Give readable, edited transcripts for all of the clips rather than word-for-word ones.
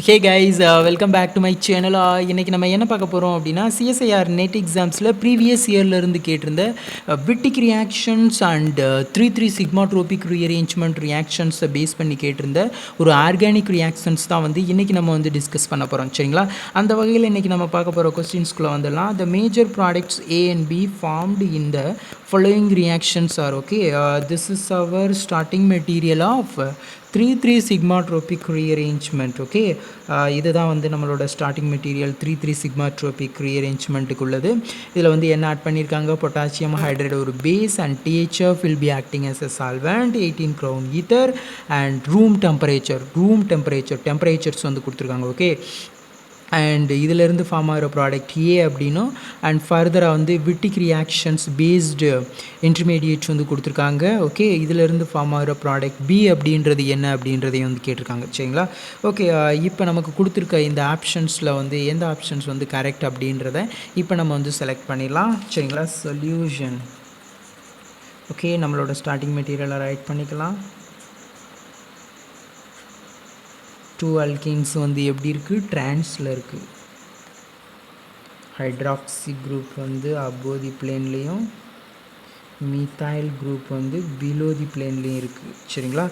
Hey guys, welcome back to my channel. இன்றைக்கி நம்ம என்ன பார்க்க போகிறோம் அப்படின்னா, சிஎஸ்ஐஆர் நெட் எக்ஸாம்ஸில் ப்ரீவியஸ் இயர்லேருந்து கேட்டிருந்த Wittig reactions and 3 sigmatropic rearrangement ரியாக்ஷன்ஸை பேஸ் பண்ணி கேட்டிருந்த ஒரு ஆர்கானிக் ரியாக்ஷன்ஸ் தான் வந்து இன்றைக்கி நம்ம வந்து டிஸ்கஸ் பண்ண போகிறோம். சரிங்களா? அந்த வகையில் இன்றைக்கி நம்ம பார்க்க போகிற கொஸ்டின்ஸ்குள்ளே வந்துடலாம். The major products A and B formed in the following reactions are okay. This is our starting material of 3 sigmatropic rearrangement. Okay, இதுதான் வந்து நம்மளோட ஸ்டார்டிங் மெட்டீரியல் 3 சிக்மாட்ரோபிக் ரீஅரேஞ்ச்மெண்ட்டுக்கு உள்ளது. இதில் வந்து என்ன ஆட் பண்ணியிருக்காங்க? பொட்டாசியம் ஹைட்ரைடு ஒரு base and THF will be acting as a solvent, 18 crown ether and room temperatures வந்து கொடுத்துருக்காங்க. ஓகே, அண்ட் இதிலேருந்து ஃபார்ம் ஆகிற ப்ராடக்ட் ஏ அப்படின்னும் அண்ட் ஃபர்தராக வந்து விட்டிக் ரியாக்ஷன்ஸ் பேஸ்டு இன்டர்மீடியேட்ஸ் வந்து கொடுத்துருக்காங்க. ஓகே, இதிலேருந்து ஃபார்ம் ஆகிற ப்ராடக்ட் பி அப்படின்றது என்ன அப்படின்றதையும் வந்து கேட்டிருக்காங்க. சரிங்களா? ஓகே, இப்போ நமக்கு கொடுத்துருக்க இந்த ஆப்ஷன்ஸில் வந்து எந்த ஆப்ஷன்ஸ் வந்து கரெக்ட் அப்படின்றத இப்போ நம்ம வந்து செலக்ட் பண்ணிடலாம். சரிங்களா? சொல்யூஷன். ஓகே, நம்மளோட ஸ்டார்டிங் மெட்டீரியலை ரைட் பண்ணிக்கலாம். 2 அல்கீன்ஸ் வந்து எப்படி இருக்குது? ட்ரான்ஸில் இருக்குது. ஹைட்ராக்சி குரூப் வந்து அபோவ் தி பிளேன்லேயும் மீத்தாயில் குரூப் வந்து பிலோ தி பிளேன்லேயும் இருக்குது. சரிங்களா?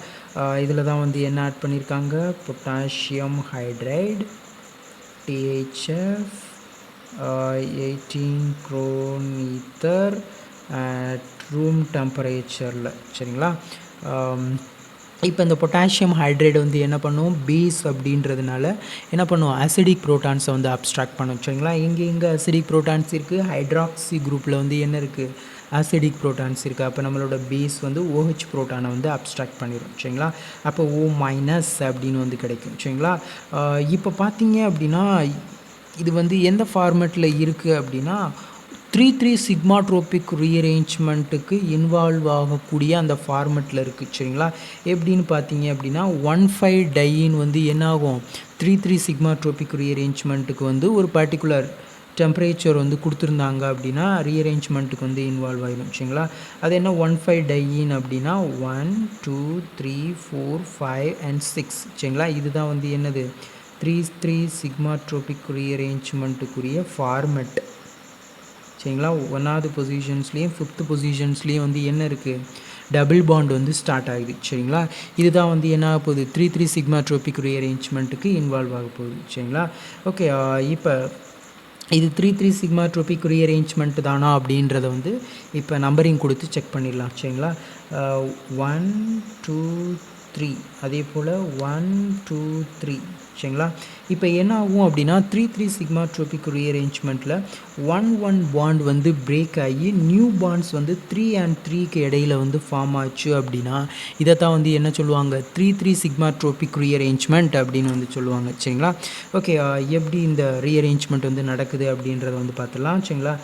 இதில் தான் வந்து என்ன ஆட் பண்ணியிருக்காங்க? Potassium hydride, THF, 18 crown ether at room டெம்பரேச்சரில். சரிங்களா? இப்போ இந்த பொட்டாசியம் ஹைட்ரைடு வந்து என்ன பண்ணும்? பேஸ் அப்படின்றதுனால என்ன பண்ணும்? அசிடிக் ப்ரோட்டான்ஸை வந்து அப்ஸ்ட்ராக்ட் பண்ணும். சரிங்களா? இங்கே அசிடிக் ப்ரோட்டான்ஸ் இருக்குது. ஹைட்ராக்சி குரூப்பில் வந்து என்ன இருக்குது? அசிடிக் ப்ரோட்டான்ஸ் இருக்குது. அப்போ நம்மளோட பேஸ் வந்து OH ப்ரோட்டானை வந்து அப்ஸ்ட்ராக்ட் பண்ணிடும். சரிங்களா? அப்போ O- அப்படின்னு வந்து கிடைக்கும். சரிங்களா? இப்போ பார்த்தீங்க அப்படின்னா இது வந்து எந்த ஃபார்மேட்டில் இருக்குது அப்படின்னா 3 சிக்மாட்ரோபிக் ரீஅரேஞ்ச்மெண்ட்டுக்கு இன்வால்வ் ஆகக்கூடிய அந்த ஃபார்மெட்டில் இருக்குது. சரிங்களா? எப்படின்னு பார்த்தீங்க அப்படின்னா 1,5 டையின் வந்து என்ன ஆகும்? 3 சிக்மாட்ரோபிக் ரீஅரேஞ்ச்மெண்ட்டுக்கு வந்து ஒரு பர்டிகுலர் டெம்பரேச்சர் வந்து கொடுத்துருந்தாங்க அப்படின்னா ரீஅரேஞ்ச்மெண்ட்டுக்கு வந்து இன்வால்வ் ஆகிடும். சரிங்களா? அது என்ன 1,5 டையின் அப்படின்னா 1 2 3 4 5 and 6. சரிங்களா? இதுதான் வந்து என்னது? 3 சிக்மாட்ரோபிக் ரீஅரேஞ்ச்மெண்ட்டுக்குரிய ஃபார்மெட். சரிங்களா? 1வது பொசிஷன்ஸ்லேயும் 5th பொசிஷன்ஸ்லேயும் வந்து என்ன இருக்குது? டபுள் பாண்ட் வந்து ஸ்டார்ட் ஆகுது. சரிங்களா? இதுதான் வந்து என்ன ஆக போகுது? 3 சிக்மாட்ரோபிக் ரீஅரேஞ்ச்மெண்ட்டுக்கு இன்வால்வ் ஆக போகுது. சரிங்களா? ஓகே, இப்போ இது 3 சிக்மாட்ரோபிக் ரீஅரேஞ்ச்மெண்ட் தானா அப்படின்றத வந்து இப்போ நம்பரிங் கொடுத்து செக் பண்ணிடலாம். சரிங்களா? 1 2 3 அதே போல் 1 2 3. சரிங்களா? இப்போ என்ன ஆகும் அப்படின்னா 3 சிக்மாட்ரோபிக் ரீஅரேஞ்ச்மெண்ட்டில் 1 பாண்ட் வந்து பிரேக் ஆகி நியூ பாண்ட்ஸ் வந்து 3 and 3க்கு இடையில் வந்து ஃபார்ம் ஆச்சு அப்படின்னா இதைத்தான் வந்து என்ன சொல்லுவாங்க? 3 சிக்மாட்ரோபிக் ரீஅரேஞ்ச்மெண்ட் அப்படின்னு வந்து சொல்லுவாங்க. சரிங்களா? ஓகே, எப்படி இந்த ரீஅரேஞ்ச்மெண்ட் வந்து நடக்குது அப்படின்றத வந்து பார்த்துடலாம். சரிங்களா?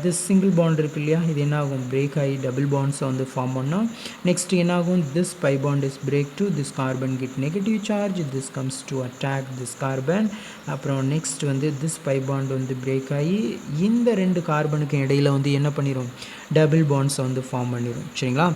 திஸ் சிங்கிள் பாண்ட் இருக்கு இல்லையா? இது என்ன ஆகும்? பிரேக் ஆகி டபுள் பாண்ட்ஸை வந்து ஃபார்ம் பண்ணோம். நெக்ஸ்ட் என்ன ஆகும்? This by bond is break to this carbon get negative charge, this comes to attack this carbon. அப்புறம் நெக்ஸ்ட் வந்து திஸ் பை பாண்ட் வந்து பிரேக் ஆகி இந்த 2 கார்பனுக்கு இடையில் வந்து என்ன பண்ணிடும்? டபுள் பாண்ட்ஸை வந்து ஃபார்ம் பண்ணிடும். சரிங்களா?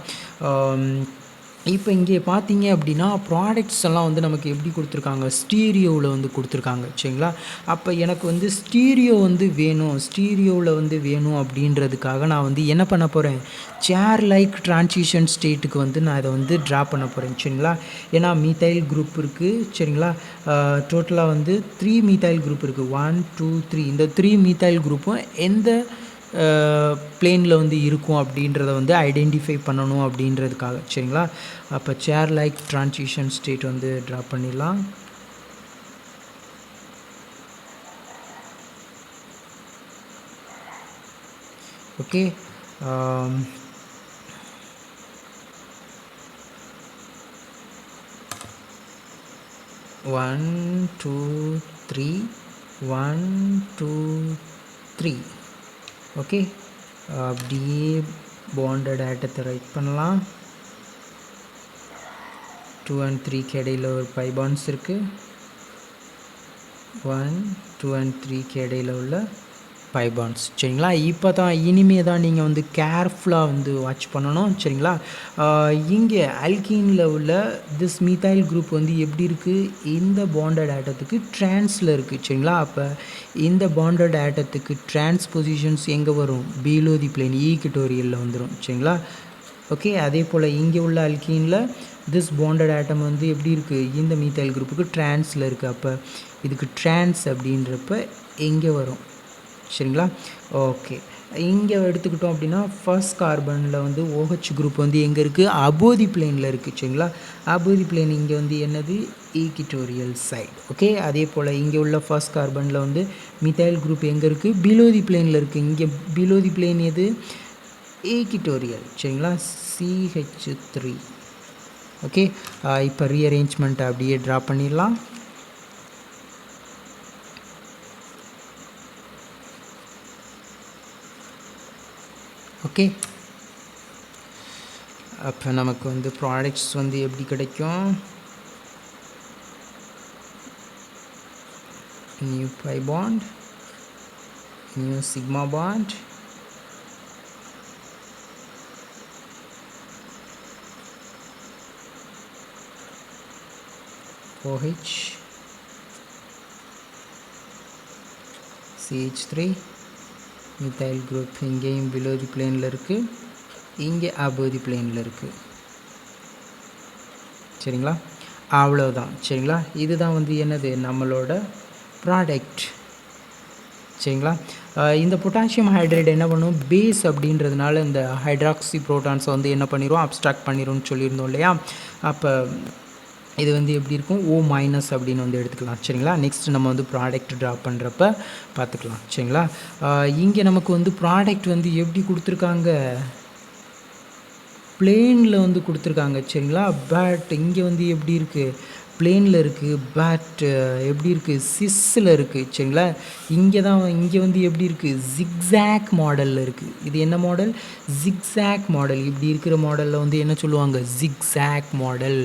இப்போ இங்கே பார்த்தீங்க அப்படின்னா ப்ராடக்ட்ஸ் எல்லாம் வந்து நமக்கு எப்படி கொடுத்துருக்காங்க? ஸ்டீரியோவில் வந்து கொடுத்துருக்காங்க. சரிங்களா? அப்போ எனக்கு வந்து ஸ்டீரியோவில் வந்து வேணும் அப்படின்றதுக்காக நான் வந்து என்ன பண்ண போகிறேன்? சேர் லைக் ட்ரான்சிஷன் ஸ்டேட்டுக்கு வந்து நான் இதை வந்து ட்ரா பண்ண போகிறேன். சரிங்களா? ஏன்னா மீத்தைல் குரூப் இருக்குது. சரிங்களா? டோட்டலாக வந்து 3 மீத்தைல் குரூப் இருக்குது. 1 2 3. இந்த 3 மீத்தைல் குரூப்பும் எந்த பிளேனில் வந்து இருக்கும் அப்படின்றத வந்து ஐடென்டிஃபை பண்ணணும் அப்படின்றதுக்காக. சரிங்களா? அப்போ சேர் லைக் ட்ரான்சிஷன் ஸ்டேட் வந்து ட்ரா பண்ணிடலாம். ஓகே, 1 2 3 1 2 3. ஓகே, அப்படியே பாண்டட் ஆட்டத்தை ரைட் பண்ணலாம். 2 and 3க்கு இடையில் ஒரு பை பாண்ட்ஸ் இருக்குது. 1 2 and 3க்கு இடையில் உள்ள பை பாண்ட்ஸ் சரிங்களா. இப்போ தான் இனிமே தான் நீங்கள் வந்து கேர்ஃபுல்லாக வந்து வாட்ச் பண்ணணும் சரிங்களா. இங்கே அல்கீனில் உள்ள திஸ் மீத்தைல் குரூப் வந்து எப்படி இருக்குது, இந்த பாண்டட் ஆட்டத்துக்கு ட்ரான்ஸில் இருக்குது சரிங்களா. அப்போ இந்த பாண்டட் ஆட்டத்துக்கு ட்ரான்ஸ் பொசிஷன்ஸ் எங்கே வரும், பிலோ தி பிளேன் ஈக்வட்டோரியலில் வந்துடும் சரிங்களா. ஓகே, அதே போல் இங்கே உள்ள அல்கீனில் திஸ் பாண்டட் ஆட்டம் வந்து எப்படி இருக்குது, இந்த மீத்தைல் குரூப்புக்கு ட்ரான்ஸில் இருக்குது. அப்போ இதுக்கு ட்ரான்ஸ் அப்படின்றப்ப எங்கே வரும் சரிங்களா. ஓகே, இங்கே எடுத்துக்கிட்டோம் அப்படின்னா ஃபர்ஸ்ட் கார்பனில் வந்து OH குரூப் வந்து எங்கே இருக்குது, அபோதி பிளேனில் இருக்குது சரிங்களா. அபோதி பிளேன் இங்கே வந்து என்னது, ஈக்வட்டோரியல் சைடு. ஓகே, அதே போல் இங்கே உள்ள ஃபர்ஸ்ட் கார்பனில் வந்து மித்தைல் குரூப் எங்கே இருக்குது, பிலோ தி பிளேனில் இருக்குது. இங்கே பிலோ தி பிளேன் எது, ஈக்வட்டோரியல் சரிங்களா, CH3. ஓகே, இப்போ ரீஅரேஞ்ச்மெண்ட்டை அப்படியே ட்ரா பண்ணிடலாம். ஓகே, அப்போ நமக்கு வந்து ப்ராடக்ட்ஸ் வந்து எப்படி கிடைக்கும், new by bond, new sigma bond, OH, CH3, methyl group இங்கேயும் பிலோ தி பிளேனில் இருக்குது, இங்கே அபோவ் தி பிளேனில் இருக்குது சரிங்களா. அவ்வளோதான் சரிங்களா. இதுதான் வந்து என்னது, நம்மளோட ப்ராடக்ட் சரிங்களா. இந்த பொட்டாசியம் ஹைட்ரைடு என்ன பண்ணும், பேஸ் அப்படின்றதுனால இந்த ஹைட்ராக்சி ப்ரோட்டான்ஸை வந்து என்ன பண்ணிடும், அப்ஸ்ட்ராக்ட் பண்ணிடும்னு சொல்லியிருந்தோம் இல்லையா. அப்போ இது வந்து எப்படி இருக்கும், O- அப்படின்னு வந்து எடுத்துக்கலாம் சரிங்களா. நெக்ஸ்ட் நம்ம வந்து ப்ராடக்ட் ட்ரா பண்ணுறப்ப பார்த்துக்கலாம் சரிங்களா. இங்கே நமக்கு வந்து ப்ராடக்ட் வந்து எப்படி கொடுத்துருக்காங்க, பிளேனில் வந்து கொடுத்துருக்காங்க சரிங்களா. பட் இங்கே வந்து எப்படி இருக்குது, பிளேனில் இருக்குது, பட் எப்படி இருக்குது, சிஸ்ஸில் இருக்குது சரிங்களா. இங்கே வந்து எப்படி இருக்குது, ஜிக்ஸாக் மாடலில் இருக்குது. இது என்ன மாடல், ஜிக்ஸாக் மாடல். இப்படி இருக்கிற மாடலில் வந்து என்ன சொல்லுவாங்க, ஜிக்ஸாக் மாடல்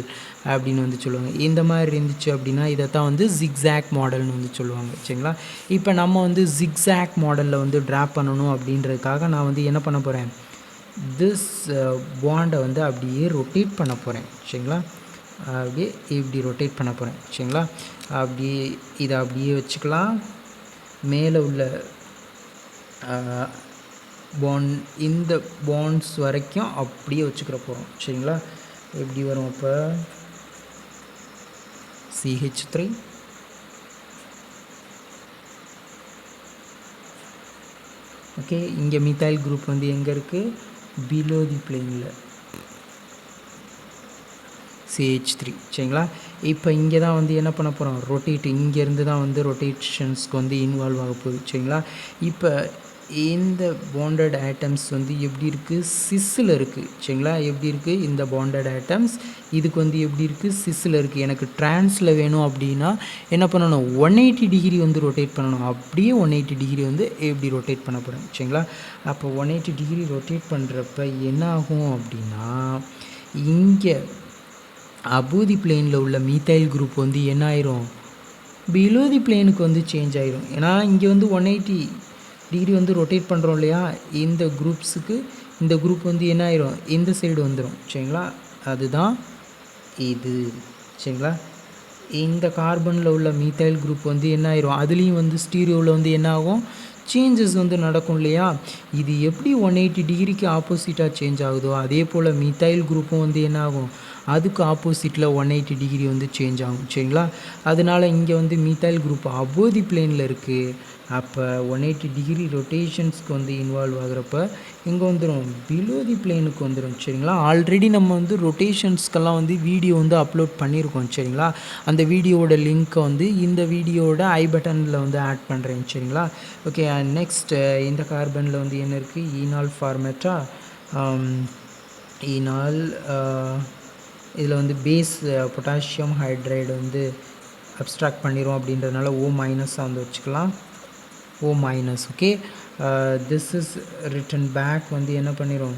அப்படின்னு வந்து சொல்லுவாங்க. இந்த மாதிரி இருந்துச்சு அப்படின்னா இதை தான் வந்து ஜிக்ஸாக் மாடல்னு வந்து சொல்லுவாங்க சரிங்களா. இப்போ நம்ம வந்து ஜிக்ஸாக் மாடலில் வந்து ட்ரா பண்ணணும் அப்படின்றதுக்காக நான் வந்து என்ன பண்ண போகிறேன், திஸ் பாண்டை வந்து அப்படியே ரொட்டேட் பண்ண போகிறேன் சரிங்களா. அப்படியே இப்படி ரொட்டேட் பண்ண போகிறேன் சரிங்களா. அப்படியே இதை அப்படியே வச்சுக்கலாம். மேலே உள்ள இந்த பாண்ட்ஸ் வரைக்கும் அப்படியே வச்சுக்கிற போகிறோம் சரிங்களா. எப்படி வரும், அப்போ CH3, ஓகே. இங்கே மித்தைல் குரூப் வந்து எங்கே இருக்குது, பிலோ தி பிளேனில் CH3 சரிங்களா. இப்போ இங்கே தான் வந்து என்ன பண்ண போகிறோம், ரொட்டேட், இங்கேருந்து தான் வந்து ரொட்டேஷன்ஸ்க்கு வந்து இன்வால்வ் ஆக போகுது சரிங்களா. இப்போ இந்த பாண்டட் ஆட்டம்ஸ் வந்து எப்படி இருக்குது, சிஸ்ஸில் இருக்குது சரிங்களா. எப்படி இருக்குது, இந்த பாண்டட் ஆட்டம்ஸ் இதுக்கு வந்து எப்படி இருக்குது, சிஸ்ஸில் இருக்குது. எனக்கு ட்ரான்ஸில் வேணும் அப்படின்னா என்ன பண்ணணும், 180 டிகிரி வந்து ரொட்டேட் பண்ணணும். அப்படியே 180 டிகிரி வந்து எப்படி ரொட்டேட் பண்ண போகிறேன் சரிங்களா. அப்போ 180 டிகிரி ரொட்டேட் பண்ணுறப்ப என்ன ஆகும் அப்படின்னா, இங்கே அபோதி பிளேனில் உள்ள மீத்தைல் குரூப் வந்து என்ன ஆயிரும், பிலோ தி பிளேனுக்கு வந்து சேஞ்ச் ஆயிரும். ஏன்னா இங்கே வந்து 180 டிகிரி வந்து ரொட்டேட் பண்ணுறோம் இல்லையா, இந்த குரூப்ஸுக்கு இந்த குரூப் வந்து என்ன ஆயிரும், இந்த சைடு வந்துடும் சரிங்களா. அதுதான் இது சரிங்களா. இந்த கார்பனில் உள்ள மீத்தைல் குரூப் வந்து என்ன ஆயிரும், அதுலேயும் வந்து ஸ்டீரியோவில் வந்து என்ன ஆகும், சேஞ்சஸ் வந்து நடக்கும் இல்லையா. இது எப்படி 180 டிகிரிக்கு ஆப்போசிட்டாக சேஞ்ச் ஆகுதோ அதே போல் மீத்தைல் குரூப்பும் வந்து என்ன ஆகும், அதுக்கு ஆப்போசிட்டில் 180 டிகிரி வந்து சேஞ்ச் ஆகும் சரிங்களா. அதனால் இங்கே வந்து மீத்தைல் குரூப் அபோதி பிளேனில் இருக்குது. அப்போ 180 டிகிரி ரொட்டேஷன்ஸ்க்கு வந்து இன்வால்வ் ஆகிறப்ப இங்கே வந்துடும், பிலோ தி பிளேனுக்கு வந்துடும் சரிங்களா. ஆல்ரெடி நம்ம வந்து ரொட்டேஷன்ஸ்க்கெல்லாம் வந்து வீடியோ வந்து அப்லோட் பண்ணியிருக்கோம் சரிங்களா. அந்த வீடியோவோட லிங்க்கை வந்து இந்த வீடியோவோட ஐ பட்டனில் வந்து ஆட் பண்ணுறேன் சரிங்களா. ஓகே, நெக்ஸ்ட் இந்த கார்பனில் வந்து என்ன இருக்குது, ஈனால் ஃபார்மேட்டா, ஈனால் இதில் வந்து பேஸ் பொட்டாசியம் ஹைட்ரைடு வந்து அப்ஸ்ட்ராக்ட் பண்ணிடுவோம் அப்படின்றதுனால O- வந்து வச்சுக்கலாம், O-. Okay, this is written back வந்து என்ன பண்ணிடும்,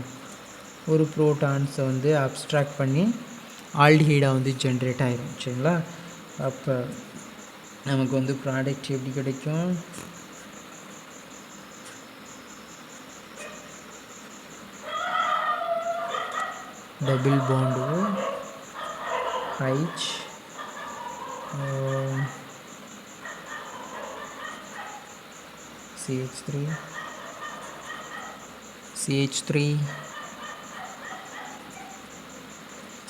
ஒரு ப்ரோட்டான்ஸை வந்து அப்ஸ்ட்ராக்ட் பண்ணி ஆல்டிஹைடாக வந்து ஜென்ரேட் ஆகிரும் சரிங்களா. அப்போ நமக்கு வந்து ப்ராடக்ட் எப்படி கிடைக்கும், டபுள் பாண்டு H CH3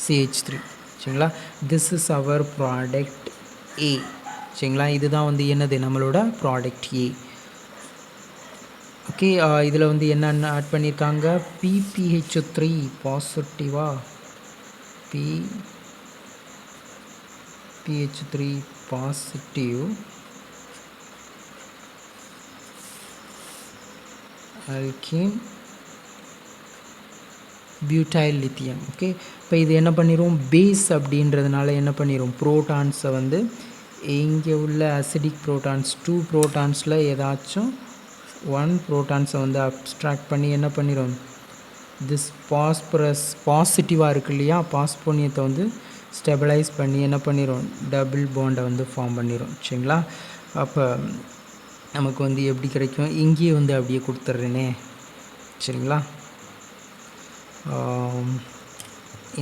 சரிங்களா. This is our product A சரிங்களா. இதுதான் வந்து என்னது நம்மளோட ப்ராடக்ட் A. ஓகே, இதில் வந்து என்னென்ன ஆட் பண்ணியிருக்காங்க, PPH3 பாசிட்டிவா, PPH3 positive alkene butyl lithium. Okay, இப்போ இது என்ன பண்ணிடும், பேஸ் அப்படின்றதுனால என்ன பண்ணிடும், ப்ரோட்டான்ஸை வந்து இங்கே உள்ள அசிடிக் ப்ரோட்டான்ஸ் 2 ப்ரோட்டான்ஸில் ஏதாச்சும் 1 ப்ரோட்டான்ஸை வந்து அப்ஸ்ட்ராக்ட் பண்ணி என்ன பண்ணிடும், திஸ் பாஸ்பரஸ் பாசிட்டிவாக இருக்கு இல்லையா, பாஸ்போனியத்தை வந்து ஸ்டெபிளைஸ் பண்ணி என்ன பண்ணிடும், டபுள் பாண்டை வந்து ஃபார்ம் பண்ணிடும் சரிங்களா. அப்போ நமக்கு வந்து எப்படி கிடைக்கும், இங்கேயே வந்து அப்படியே கொடுத்துட்றேனே சரிங்களா.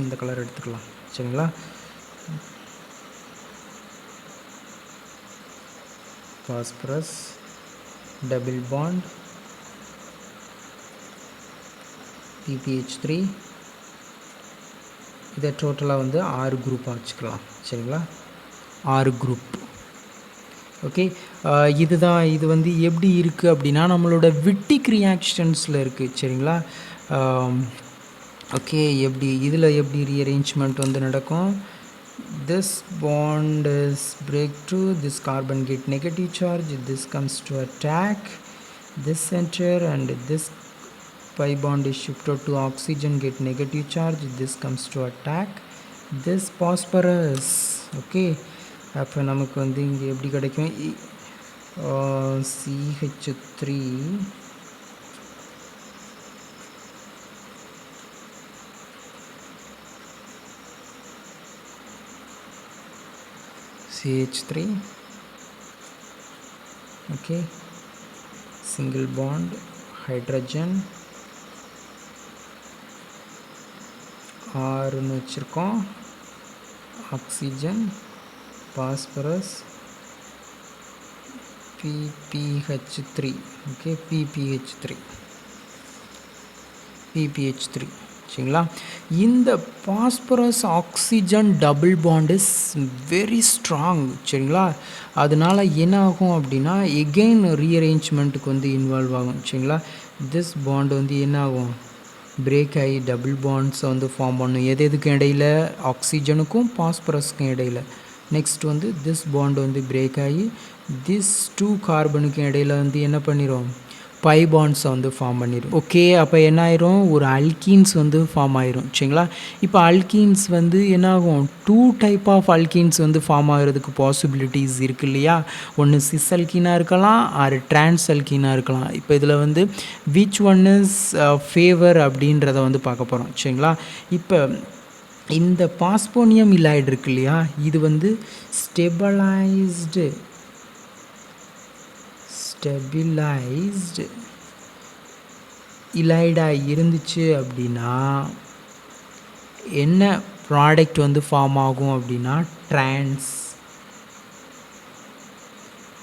இந்த கலர் எடுத்துக்கலாம் சரிங்களா. பாஸ்பரஸ் டபுள் பாண்ட் PPH3, இதை டோட்டலாக வந்து 6 குரூப்பாக வச்சுக்கலாம் சரிங்களா, 6 குரூப். ஓகே, இதுதான் இது வந்து எப்படி இருக்குது அப்படின்னா நம்மளோட விட்டிக் ரியாக்ஷன்ஸில் இருக்குது சரிங்களா. ஓகே, எப்படி இதில் எப்படி ரீஅரேஞ்ச்மெண்ட் வந்து நடக்கும், this bond is break to this carbon get negative charge, this comes to attack this center and this pi bond is shifted to oxygen get negative charge, this comes to attack this phosphorus. Okay, அப்போ நமக்கு வந்து இங்கே எப்படி கிடைக்கும், CH3 okay, single bond hydrogen ஆறுன்னு வச்சுருக்கோம், oxygen phosphorus PPH3 okay, PPH3 சரிங்களா. இந்த phosphorus oxygen double bond is very strong சரிங்களா. அதனால் என்ன ஆகும் அப்படின்னா எகெயின் ரீஅரேஞ்ச்மெண்ட்டுக்கு வந்து இன்வால்வ் ஆகும் சரிங்களா. திஸ் பாண்ட் வந்து என்ன ஆகும், பிரேக் ஆகி டபுள் பாண்ட்ஸை வந்து ஃபார்ம் பண்ணும், எதுக்கும் இடையில், ஆக்சிஜனுக்கும் பாஸ்பரஸ்க்கும் இடையில். நெக்ஸ்ட் வந்து திஸ் பாண்ட் வந்து பிரேக் ஆகி திஸ் 2 கார்பனுக்கும் இடையில் வந்து என்ன பண்ணிடும், பை பாண்ட்ஸை வந்து ஃபார்ம் பண்ணிடும். ஓகே, அப்போ என்ன ஆயிரும், ஒரு அல்கீன்ஸ் வந்து ஃபார்ம் ஆயிரும் சரிங்களா. இப்போ அல்கீன்ஸ் வந்து என்னாகும், 2 டைப் ஆஃப் அல்கீன்ஸ் வந்து ஃபார்ம் ஆகிறதுக்கு பாசிபிலிட்டிஸ் இருக்குது இல்லையா. ஒன்று சிஸ் அல்கீனாக இருக்கலாம், ஆறு டிரான்ஸ் அல்கீனாக இருக்கலாம். இப்போ இதில் வந்து விச் ஒன் இஸ் ஃபேவர் அப்படின்றத வந்து பார்க்க போகிறோம் சரிங்களா. இப்போ இந்த பாஸ்போனியம் இலைடு இருக்கு இல்லையா, இது வந்து ஸ்டெபிளைஸ்டு இலைடாக இருந்துச்சு அப்படின்னா என்ன ப்ராடக்ட் வந்து ஃபார்ம் ஆகும் அப்படின்னா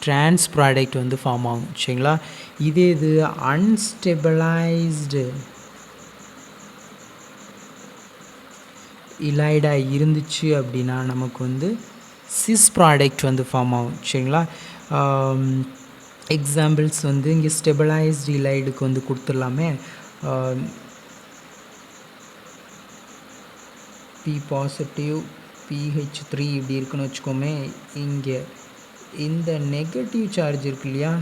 ட்ரான்ஸ் ப்ராடக்ட் வந்து ஃபார்ம் ஆகும் சரிங்களா. இதே இது அன்ஸ்டெபிளைஸ்டு இலைடாக இருந்துச்சு அப்படின்னா நமக்கு வந்து சிஸ் ப்ராடக்ட் வந்து ஃபார்ம் ஆகும் சரிங்களா. எக்ஸாம்பிள்ஸ் வந்து இங்கே ஸ்டெபிளைஸ்டு இலைடுக்கு வந்து கொடுத்துடலாமே, P பாசிட்டிவ் PH3 இப்படி இருக்குன்னு வச்சுக்கோமே. இங்கே இந்த நெகட்டிவ் சார்ஜ் இருக்கு இல்லையா,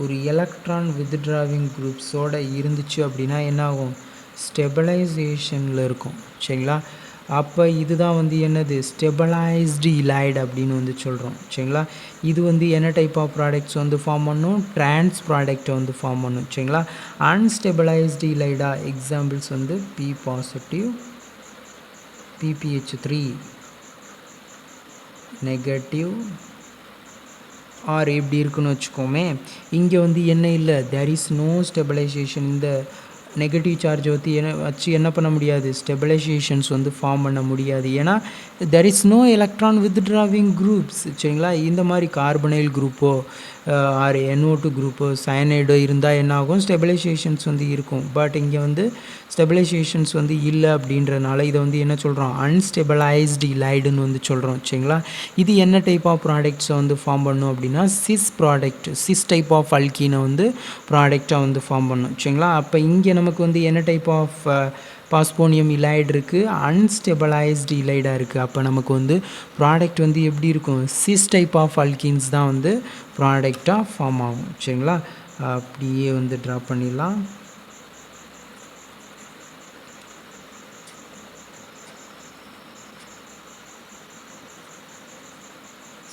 ஒரு எலக்ட்ரான் வித்ட்ராவிங் குரூப்ஸோடு இருந்துச்சு அப்படின்னா என்ன ஆகும், ஸ்டெபிளைசேஷனில் இருக்கும் சரிங்களா. அப்போ இதுதான் வந்து என்னது, ஸ்டெபிளைஸ்டு இலைடு அப்படின்னு வந்து சொல்கிறோம் சரிங்களா. இது வந்து என்ன டைப் ஆஃப் ப்ராடக்ட்ஸ் வந்து ஃபார்ம் பண்ணும், ட்ரான்ஸ் ப்ராடக்டை வந்து ஃபார்ம் பண்ணும் சரிங்களா. அன்ஸ்டெபிளைஸ்டு இலைடா எக்ஸாம்பிள்ஸ் வந்து P positive PPH3 negative are எப்படி இருக்குன்னு வச்சுக்கோமே. இங்கே வந்து என்ன இல்லை, தேர் இஸ் நோ ஸ்டெபிளைசேஷன், இந்த நெகட்டிவ் சார்ஜை வச்சு என்ன பண்ண முடியாது, ஸ்டெபிலைசேஷன்ஸ் வந்து ஃபார்ம் பண்ண முடியாது. ஏன்னா there is no electron withdrawing groups. சரிங்களா, இந்த மாதிரி கார்பனைல் குரூப்போ ஆர் NO2 குரூப்போ சயனைடோ இருந்தால் என்ன ஆகும், ஸ்டெபிலைசேஷன்ஸ் வந்து இருக்கும். பட் இங்கே வந்து ஸ்டெபிலைசேஷன்ஸ் வந்து இல்லை அப்படின்றனால இதை வந்து என்ன சொல்கிறோம், அன்ஸ்டெபிளைஸ்டு இலைடுன்னு வந்து சொல்கிறோம். சரிங்களா, இது என்ன டைப் ஆஃப் ப்ராடக்ட்ஸை வந்து ஃபார்ம் பண்ணும் அப்படின்னா சிஸ் டைப் ஆஃப் அல்கீனை வந்து ப்ராடக்டாக வந்து ஃபார்ம் பண்ணும். சரிங்களா, அப்போ இங்கே நமக்கு வந்து என்ன டைப் ஆஃப் பாஸ்போனியம் இலைடு இருக்குது, அன்ஸ்டெபிளைஸ்டு இலைடாக இருக்குது. அப்போ நமக்கு வந்து ப்ராடக்ட் வந்து எப்படி இருக்கும், சிஸ் டைப் ஆஃப் அல்கீன்ஸ் தான் வந்து ப்ராடக்டாக ஃபார்ம் ஆகும். சரிங்களா, அப்படியே வந்து ட்ரா பண்ணிடலாம்.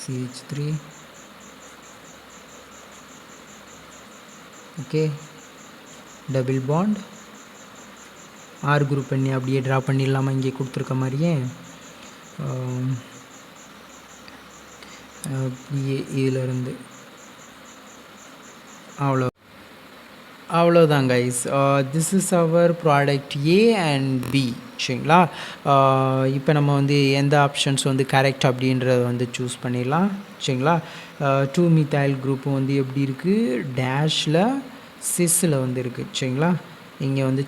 CH3 okay, double bond R group பண்ணி அப்படியே ட்ரா பண்ணிடலாமா, இங்கே கொடுத்துருக்க மாதிரியே. அப்படியே இதிலிருந்து அவ்வளோதான் guys. This is our product A and B. சரிங்களா, இப்போ நம்ம வந்து எந்த ஆப்ஷன்ஸ் வந்து கரெக்ட் அப்படின்றத வந்து சூஸ் பண்ணிடலாம். சரிங்களா, 2-methyl குரூப்பும் வந்து எப்படி இருக்குது, டேஷில் சிஸ்ஸில் வந்து இருக்குது. சரிங்களா, இங்கே வந்து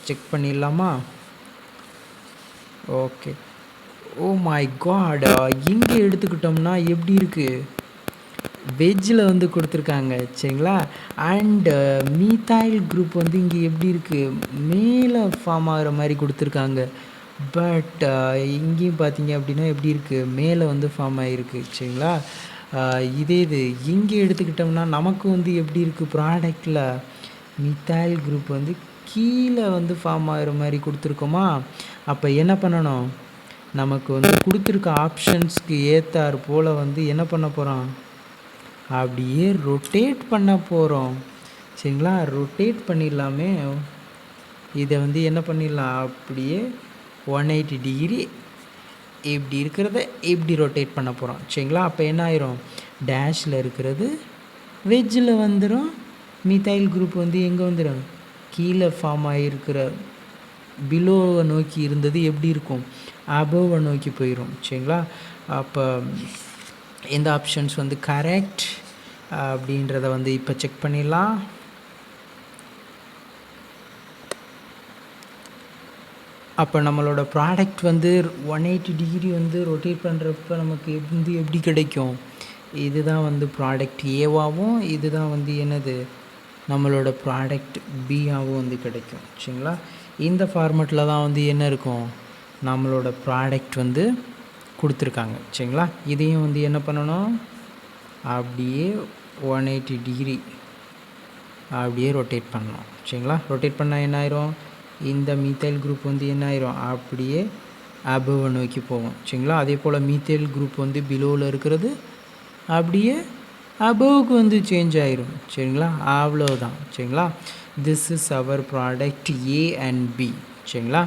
செக் பண்ணிடலாமா. ஓகே, ஓ மை காட், இங்கே எடுத்துக்கிட்டோம்னா எப்படி இருக்குது, வெஜ்ஜில் வந்து கொடுத்துருக்காங்க. சரிங்களா, அண்டு மீத்தாயில் குரூப் வந்து இங்கே எப்படி இருக்குது, மேலே ஃபார்ம் ஆகிற மாதிரி கொடுத்துருக்காங்க. பட் இங்கேயும் பார்த்தீங்க அப்படின்னா எப்படி இருக்குது, மேலே வந்து ஃபார்ம் ஆகிருக்கு. சரிங்களா, இது இங்கே எடுத்துக்கிட்டோம்னா நமக்கு வந்து எப்படி இருக்குது, ப்ராடக்டில் மீத்தாயில் குரூப் வந்து கீழே வந்து ஃபார்ம் ஆகிற மாதிரி கொடுத்துருக்கோமா. அப்போ என்ன பண்ணணும், நமக்கு வந்து கொடுத்துருக்க ஆப்ஷன்ஸ்க்கு ஏற்றார் போல் வந்து என்ன பண்ண போகிறோம், அப்படியே ரொட்டேட் பண்ண போகிறோம். சரிங்களா, ரொட்டேட் பண்ணிடலாமே. இதை வந்து என்ன பண்ணிடலாம், அப்படியே 180 டிகிரி இப்படி இருக்கிறத இப்படி ரொட்டேட் பண்ண போகிறோம். சரிங்களா, அப்போ என்ன ஆயிரும், டேஷில் இருக்கிறது வெஜ்ஜில் வந்துடும், மீத்தைல் குரூப் வந்து எங்கே வந்துடும், கீழே ஃபார்ம் ஆகிருக்கிற பிலோவை நோக்கி இருந்தது எப்படி இருக்கும், அபோவை நோக்கி போயிடும். சரிங்களா, அப்போ எந்த ஆப்ஷன்ஸ் வந்து கரெக்ட் அப்படின்றத வந்து இப்போ செக் பண்ணிடலாம். அப்போ நம்மளோட ப்ராடக்ட் வந்து 180 டிகிரி வந்து ரொட்டேட் பண்ணுறப்ப நமக்கு வந்து எப்படி கிடைக்கும், இதுதான் வந்து ப்ராடக்ட் ஏவாகவும், இதுதான் வந்து என்னது நம்மளோட ப்ராடக்ட் பியாகவும் வந்து கிடைக்கும். சரிங்களா, இந்த ஃபார்மெட்டில் தான் வந்து என்ன இருக்கும், நம்மளோட ப்ராடக்ட் வந்து கொடுத்துருக்காங்க. சரிங்களா, இதையும் வந்து என்ன பண்ணணும், அப்படியே 180 டிகிரி அப்படியே ரொட்டேட் பண்ணணும். சரிங்களா, ரொட்டேட் பண்ணால் என்ன ஆயிரும், இந்த மீத்தைல் குரூப் வந்து என்ன ஆயிரும், அப்படியே அபோவை நோக்கி போகும். சரிங்களா, அதே போல் மீத்தைல் குரூப் வந்து பிலோவில் இருக்கிறது அப்படியே அபோவுக்கு வந்து சேஞ்ச் ஆயிரும். சரிங்களா, அவ்வளோதான். சரிங்களா, this is our product A and B. சரிங்களா,